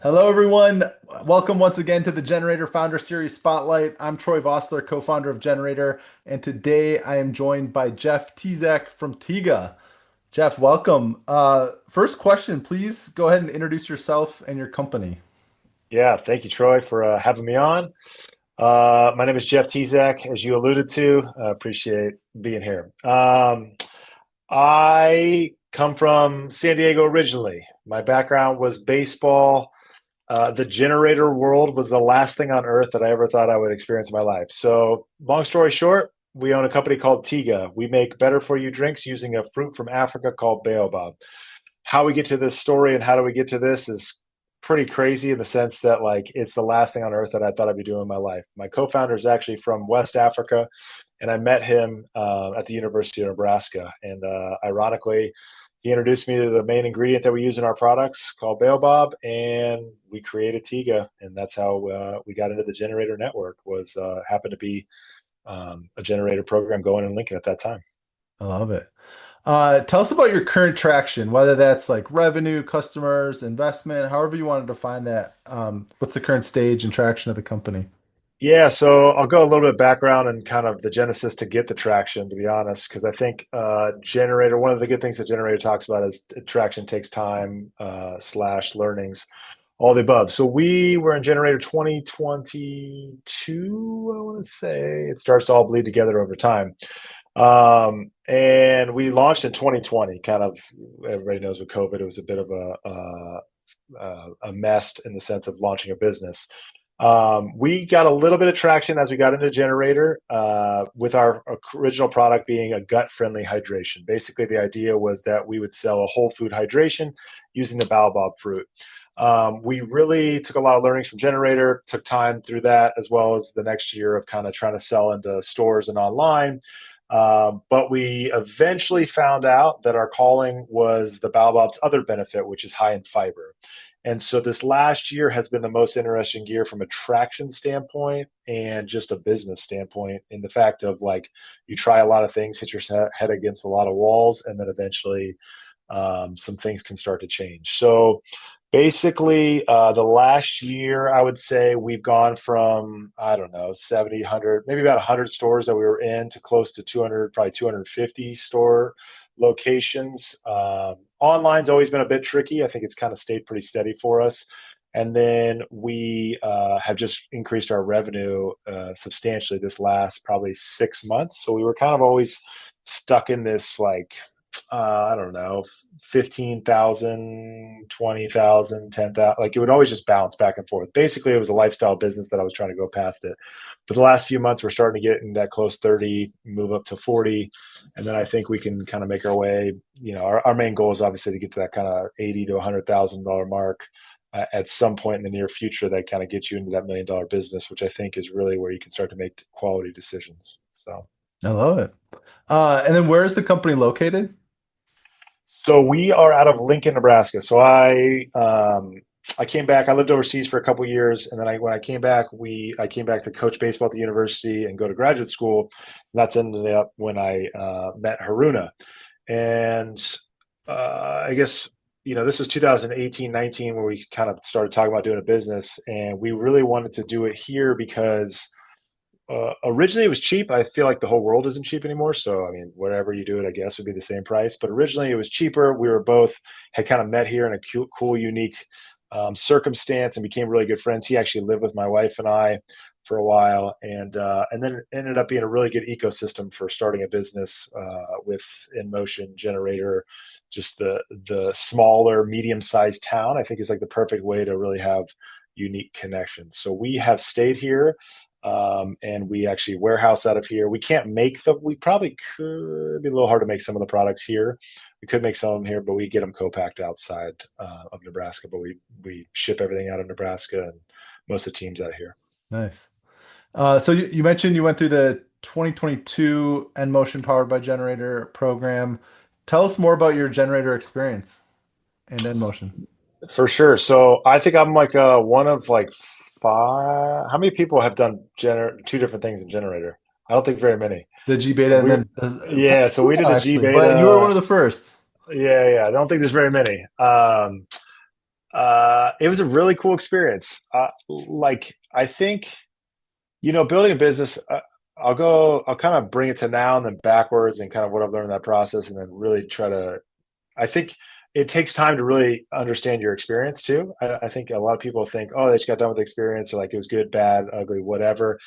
Hello, everyone. Welcome once again to the Generator Founder Series Spotlight. I'm Troy Vossler, co-founder of Generator, and today I am joined by Jeff Tezak from Tiiga. Jeff, welcome. First question, please go ahead and introduce yourself and your company. Yeah, thank you, Troy, for having me on. My name is Jeff Tezak, as you alluded to. I appreciate being here. I come from San Diego originally. My background was baseball. The generator world was the last thing on earth that I ever thought I would experience in my life. So, long story short, we own a company called Tiiga. We make better for you drinks using a fruit from Africa called baobab. How we get to this story and how do we get to this is pretty crazy in the sense that like it's the last thing on earth that I thought I'd be doing in my life. My co-founder is actually from West Africa, and I met him at the University of Nebraska. And ironically, he introduced me to the main ingredient that we use in our products called baobab, and we created Tiiga, and that's how we got into the generator network. Was happened to be a generator program going in Lincoln at that time. I love it. Tell us about your current traction, whether that's like revenue, customers, investment, however you want to define that. What's the current stage and traction of the company? Yeah, so I'll go a little bit background and kind of the genesis to get the traction, to be honest, because I think generator, one of the good things that generator talks about is traction takes time, slash learnings, all the above. So we were in generator 2022, I want to say. It starts to all bleed together over time. And we launched in 2020, kind of, everybody knows with COVID, it was a bit of a mess in the sense of launching a business. We got a little bit of traction as we got into generator with our original product being a gut-friendly hydration. Basically, the idea was that we would sell a whole food hydration using the baobab fruit. We really took a lot of learnings from generator, took time through that, as well as the next year of kind of trying to sell into stores and online. But we eventually found out that our calling was the baobab's other benefit, which is high in fiber. And so this last year has been the most interesting year from a traction standpoint and just a business standpoint, in the fact of like you try a lot of things, hit your head against a lot of walls, and then eventually some things can start to change. So basically, the last year, I would say we've gone from, I don't know, 70, 100, maybe about 100 stores that we were in to close to 200, probably 250 store locations. Online's always been a bit tricky. I think it's kind of stayed pretty steady for us. And then we have just increased our revenue substantially this last probably 6 months. So we were kind of always stuck in this like I don't know, 15,000, 20,000, 10,000. Like it would always just bounce back and forth. Basically, it was a lifestyle business that I was trying to go past it. But the last few months, we're starting to get in that close 30, move up to 40. And then I think we can kind of make our way. Our main goal is obviously to get to that kind of 80 to $100,000 mark at some point in the near future that kind of gets you into that $1 million business, which I think is really where you can start to make quality decisions. So. I love it. And then where is the company located? So we are out of Lincoln, Nebraska. So I came back. I lived overseas for a couple years, and then when I came back, I came back to coach baseball at the university and go to graduate school. And that's ended up when I met Haruna, and I guess this was 2018, 19 where we kind of started talking about doing a business, and we really wanted to do it here because originally it was cheap. I feel like the whole world isn't cheap anymore. So, I mean, wherever you do it, I guess would be the same price. But originally it was cheaper. We were both had kind of met here in a cool, unique circumstance and became really good friends. He actually lived with my wife and I for a while, and then it ended up being a really good ecosystem for starting a business with NMotion Generator. Just the smaller, medium-sized town, I think, is like the perfect way to really have unique connections. So we have stayed here. And we actually warehouse out of here. We can't make we probably could, it'd be a little hard to make some of the products here. We could make some of them here, but we get them co-packed outside of Nebraska. But we ship everything out of Nebraska, and most of the team's out of here. Nice. So you mentioned you went through the 2022 NMotion Powered by Generator program. Tell us more about your generator experience and NMotion. For sure. So I think I'm like one of like five. How many people have done two different things in generator? I don't think very many. The gBETA and We, then yeah. So we did the actually, but you were one gBETA. of the first. Yeah. I don't think there's very many. It was a really cool experience. I think, building a business, I'll kind of bring it to now and then backwards and kind of what I've learned in that process and then really try to, I think it takes time to really understand your experience too. I think a lot of people think, oh, they just got done with the experience. Or like it was good, bad, ugly, whatever.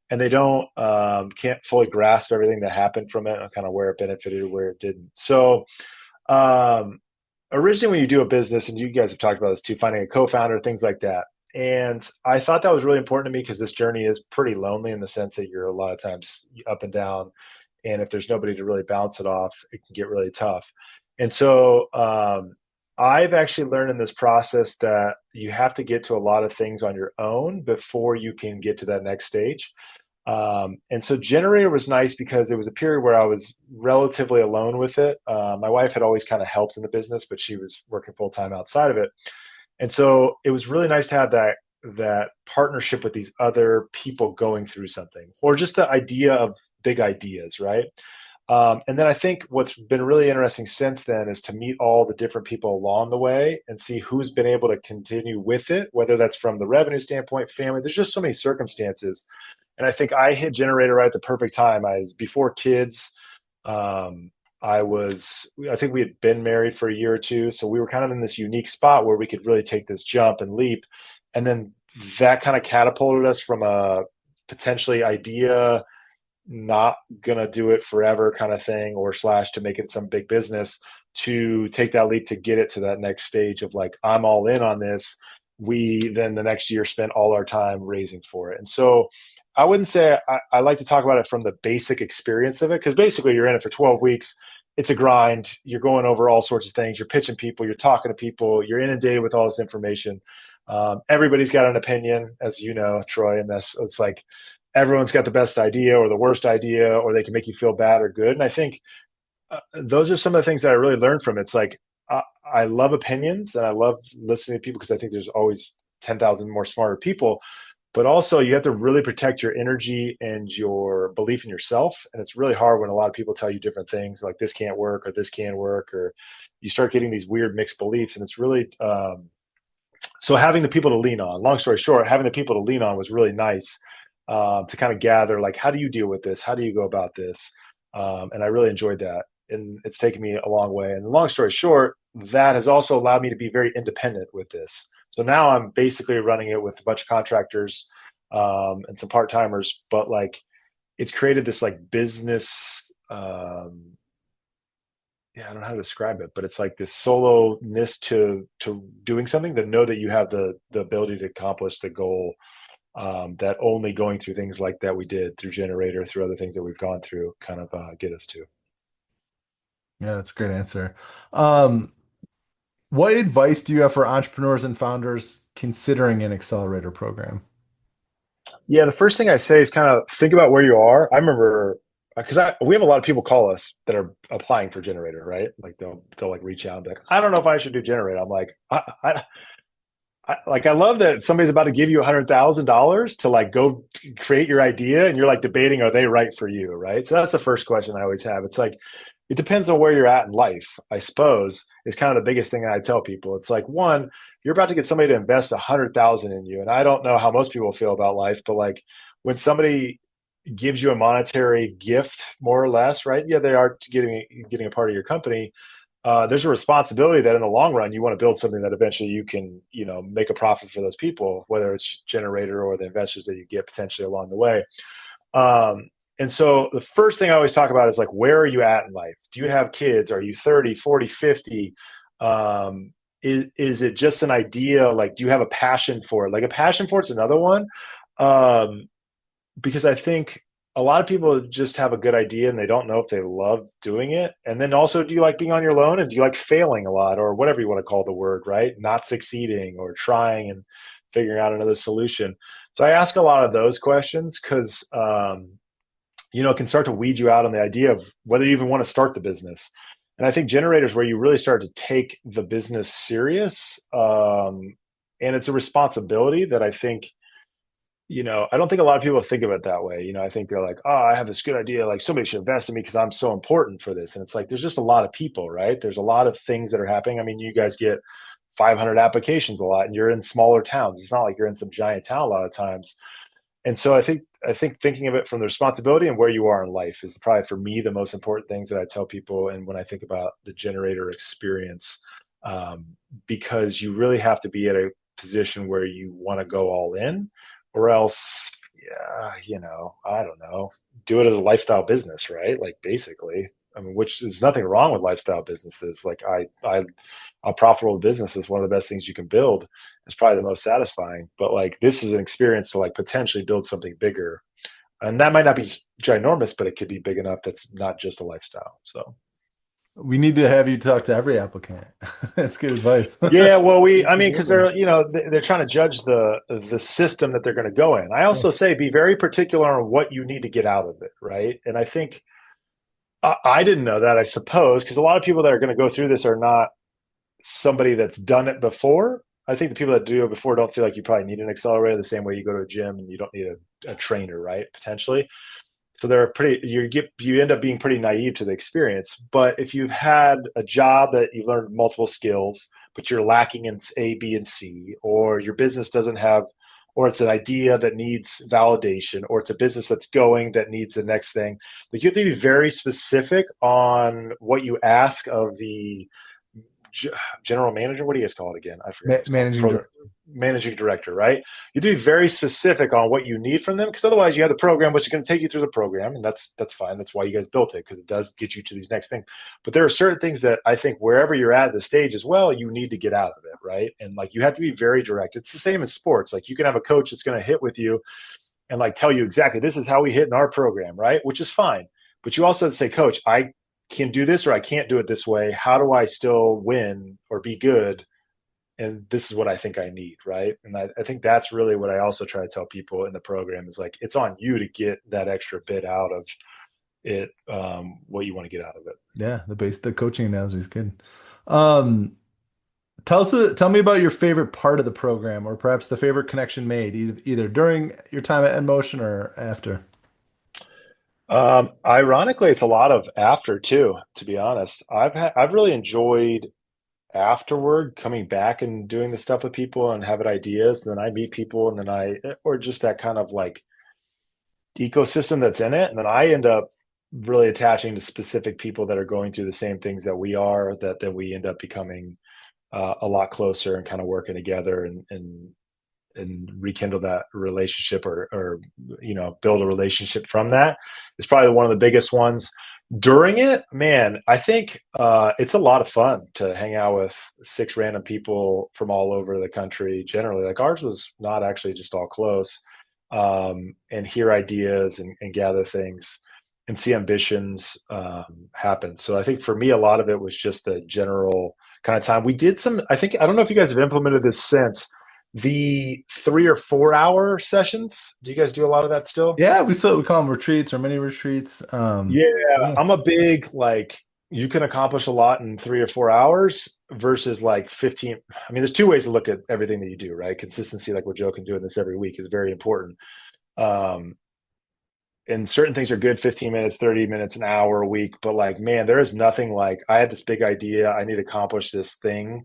And they can't fully grasp everything that happened from it and kind of where it benefited, where it didn't. So, um, originally when you do a business, and you guys have talked about this too, finding a co-founder, things like that. And I thought that was really important to me because this journey is pretty lonely in the sense that you're a lot of times up and down. And if there's nobody to really bounce it off, it can get really tough. And so I've actually learned in this process that you have to get to a lot of things on your own before you can get to that next stage. And so Generator was nice because it was a period where I was relatively alone with it. My wife had always kind of helped in the business, but she was working full time outside of it. And so it was really nice to have that partnership with these other people going through something, or just the idea of big ideas, right? And then I think what's been really interesting since then is to meet all the different people along the way and see who's been able to continue with it, whether that's from the revenue standpoint, family. There's just so many circumstances, and I think I hit Generator right at the perfect time. I was before kids. Um, I think we had been married for a year or two. So we were kind of in this unique spot where we could really take this jump and leap. And then that kind of catapulted us from a potentially idea, not going to do it forever kind of thing, or slash to make it some big business, to take that leap to get it to that next stage of like, I'm all in on this. We then the next year spent all our time raising for it. And so I wouldn't say I like to talk about it from the basic experience of it, because basically you're in it for 12 weeks. It's a grind. You're going over all sorts of things. You're pitching people. You're talking to people. You're inundated with all this information. Everybody's got an opinion, as you know, Troy, and that's it's like everyone's got the best idea or the worst idea, or they can make you feel bad or good. And I think those are some of the things that I really learned from it. It's like I love opinions and I love listening to people because I think there's always 10,000 more smarter people, but also you have to really protect your energy and your belief in yourself. And it's really hard when a lot of people tell you different things like this can't work or this can work, or you start getting these weird mixed beliefs. And it's really, so having the people to lean on, long story short, having the people to lean on was really nice, to kind of gather, like, how do you deal with this? How do you go about this? And I really enjoyed that. And it's taken me a long way. And long story short, that has also allowed me to be very independent with this. So now I'm basically running it with a bunch of contractors, and some part timers, but like it's created this like business. Yeah, I don't know how to describe it, but it's like this solo ness to doing something, to know that you have the ability to accomplish the goal, that only going through things like that we did through Generator, through other things that we've gone through, kind of get us to. Yeah, that's a great answer. Um, what advice do you have for entrepreneurs and founders considering an accelerator program? Yeah, the first thing I say is kind of think about where you are. I remember because we have a lot of people call us that are applying for Generator, right? Like they'll like reach out and be like, I don't know if I should do Generator. I'm like, I love that somebody's about to give you $100,000 to like go create your idea, and you're like debating, are they right for you, right? So that's the first question I always have. It's like it depends on where you're at in life, I suppose, is kind of the biggest thing that I tell people. It's like, one, you're about to get somebody to invest 100,000 in you, and I don't know how most people feel about life, but like when somebody gives you a monetary gift, more or less, right? Yeah, they are getting a part of your company. There's a responsibility that in the long run you want to build something that eventually you can, make a profit for those people, whether it's Generator or the investors that you get potentially along the way. And so the first thing I always talk about is like, where are you at in life? Do you have kids? Are you 30, 40, 50? Is it just an idea? Like, do you have a passion for it? Like a passion for it's another one. Um, because I think a lot of people just have a good idea and they don't know if they love doing it. And then also, do you like being on your own, and do you like failing a lot, or whatever you want to call the word, right? Not succeeding or trying and figuring out another solution. So I ask a lot of those questions because, it can start to weed you out on the idea of whether you even want to start the business. And I think Generators where you really start to take the business serious. And it's a responsibility that I think, I don't think a lot of people think of it that way. I think they're like, oh, I have this good idea. Like somebody should invest in me because I'm so important for this. And it's like, there's just a lot of people, right? There's a lot of things that are happening. I mean, you guys get 500 applications a lot, and you're in smaller towns. It's not like you're in some giant town a lot of times. And so I think thinking of it from the responsibility and where you are in life is probably for me the most important things that I tell people. And when I think about the gener8tor experience, um, because you really have to be at a position where you want to go all in, or else, yeah, I don't know, do it as a lifestyle business, right? Like basically, I mean, which is nothing wrong with lifestyle businesses. Like a profitable business is one of the best things you can build. It's probably the most satisfying. But like this is an experience to like potentially build something bigger, and that might not be ginormous, but it could be big enough that's not just a lifestyle. So We need to have you talk to every applicant. That's good advice. yeah, well, I mean, because they're trying to judge the system that they're going to go in. I Yeah. also say be very particular on what you need to get out of it, right? And I think I didn't know that, I suppose, because a lot of people that are going to go through this are not somebody that's done it before. I think the people that do it before don't feel like you probably need an accelerator the same way you go to a gym and you don't need a trainer, right? Potentially. So they're you end up being pretty naive to the experience. But if you've had a job that you've learned multiple skills, but you're lacking in A, B, and C, or your business doesn't have, or it's an idea that needs validation, or it's a business that's going that needs the next thing, like you have to be very specific on what you ask of the general manager. What do you guys call it again? I forget what it's called. Managing director. Managing director, right? You do be very specific on what you need from them, because otherwise you have the program, which is going to take you through the program, and that's fine. That's why you guys built it, because it does get you to these next things. But there are certain things that I think wherever you're at the stage as well, you need to get out of it, right? And like you have to be very direct. It's the same as sports. Like you can have a coach that's going to hit with you and like tell you exactly this is how we hit in our program, right? Which is fine. But you also have to say, coach, I can do this or I can't do it this way. How do I still win or be good? And this is what I think I need, right? And I think that's really what I also try to tell people in the program is like it's on you to get that extra bit out of it, what you want to get out of it. Yeah, the coaching analogy is good. Um, tell me about your favorite part of the program, or perhaps the favorite connection made, either during your time at NMotion or after. Ironically, it's a lot of after too, to be honest. I've really enjoyed afterward coming back and doing the stuff with people and having ideas. And then I meet people and then or just that kind of like ecosystem that's in it. And then I end up really attaching to specific people that are going through the same things that we are, that then we end up becoming a lot closer and kind of working together and rekindle that relationship or build a relationship from that is probably one of the biggest ones. During it, man, I think it's a lot of fun to hang out with six random people from all over the country. Generally, like ours was not actually just all close, and hear ideas and gather things and see ambitions happen. So I think for me, a lot of it was just the general kind of time. We did some. I don't know if you guys have implemented this since the 3 or 4 hour sessions. Do you guys do a lot of that still? Yeah, we call them retreats or mini retreats. Yeah, Yeah. I'm a big like you can accomplish a lot in 3 or 4 hours versus like 15. I mean, there's two ways to look at everything that you do, right? Consistency, like we're joking, doing this every week is very important. Um, and certain things are good 15 minutes, 30 minutes, an hour a week. But like, man, there is nothing like I had this big idea. I need to accomplish this thing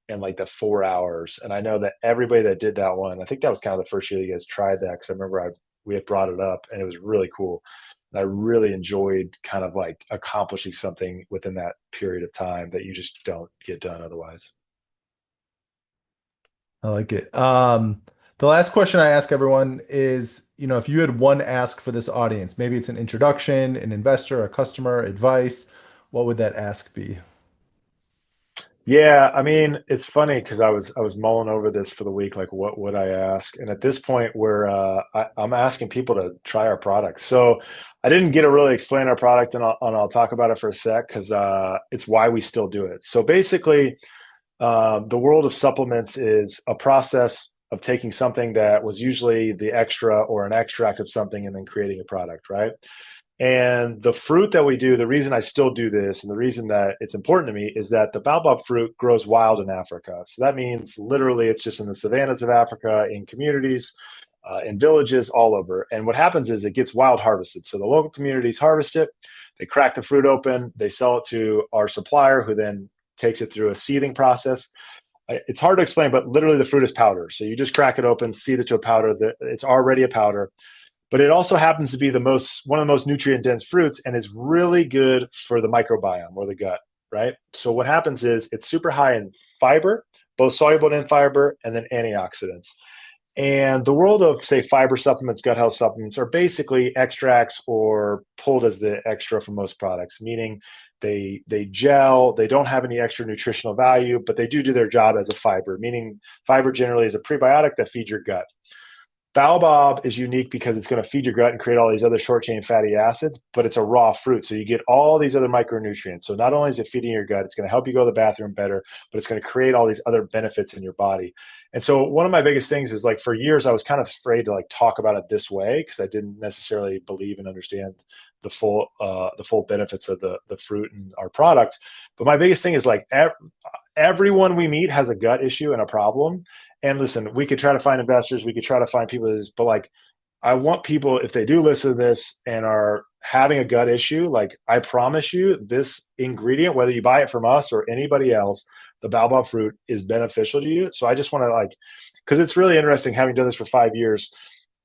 in like the 4 hours. And I know that everybody that did that one, I think that was kind of the first year you guys tried that because I remember we had brought it up and it was really cool. And I really enjoyed kind of like accomplishing something within that period of time that you just don't get done otherwise. I like it. The last question I ask everyone is, if you had one ask for this audience, maybe it's an introduction, an investor, a customer, advice, what would that ask be? Yeah, I mean, it's funny because I was mulling over this for the week, like what would I ask? And at this point, I'm asking people to try our product. So I didn't get to really explain our product, and I'll talk about it for a sec because it's why we still do it. So basically, the world of supplements is a process of taking something that was usually the extra or an extract of something and then creating a product, right? And the fruit that we do, the reason I still do this and the reason that it's important to me is that the baobab fruit grows wild in Africa. So that means literally it's just in the savannas of Africa, in communities, in villages all over. And what happens is it gets wild harvested. So the local communities harvest it, they crack the fruit open, they sell it to our supplier who then takes it through a seeding process. it's hard to explain, but literally the fruit is powder. So you just crack it open, seed it to a powder. That it's already a powder, but it also happens to be one of the most nutrient dense fruits, and is really good for the microbiome or the gut. Right. So what happens is it's super high in fiber, both soluble in fiber and then antioxidants. And the world of, say, fiber supplements, gut health supplements are basically extracts or pulled as the extra from most products, meaning they gel, they don't have any extra nutritional value, but they do their job as a fiber, meaning fiber generally is a prebiotic that feeds your gut. Baobab is unique because it's going to feed your gut and create all these other short chain fatty acids, but it's a raw fruit. So you get all these other micronutrients. So not only is it feeding your gut, it's going to help you go to the bathroom better, but it's going to create all these other benefits in your body. And so one of my biggest things is, like, for years, I was kind of afraid to like talk about it this way because I didn't necessarily believe and understand the full benefits of the fruit and our product. But my biggest thing is, like, everyone we meet has a gut issue and a problem. And listen, we could try to find investors, we could try to find people that is, but like, I want people, if they do listen to this and are having a gut issue, like, I promise you, this ingredient, whether you buy it from us or anybody else, the baobab fruit is beneficial to you. So I just want to, like, because it's really interesting having done this for 5 years,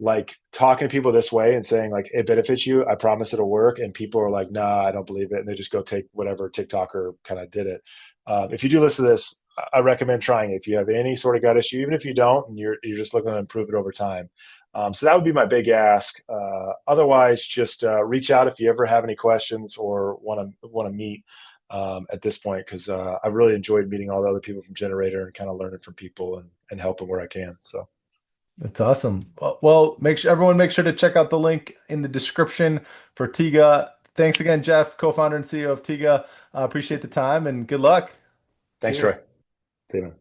like talking to people this way and saying like it benefits you, I promise it'll work, and people are like, nah, I don't believe it, and they just go take whatever TikToker kind of did it. If you do listen to this, I recommend trying it if you have any sort of gut issue, even if you don't, and you're just looking to improve it over time. So that would be my big ask. Otherwise, just reach out if you ever have any questions or want to meet at this point, because I've really enjoyed meeting all the other people from gener8tor and kind of learning from people and helping where I can. So That's awesome. Well, everyone make sure to check out the link in the description for Tiiga. Thanks again, Jeff, co-founder and CEO of Tiiga. Appreciate the time and good luck. thanks, Troy. Cheers. See you, man.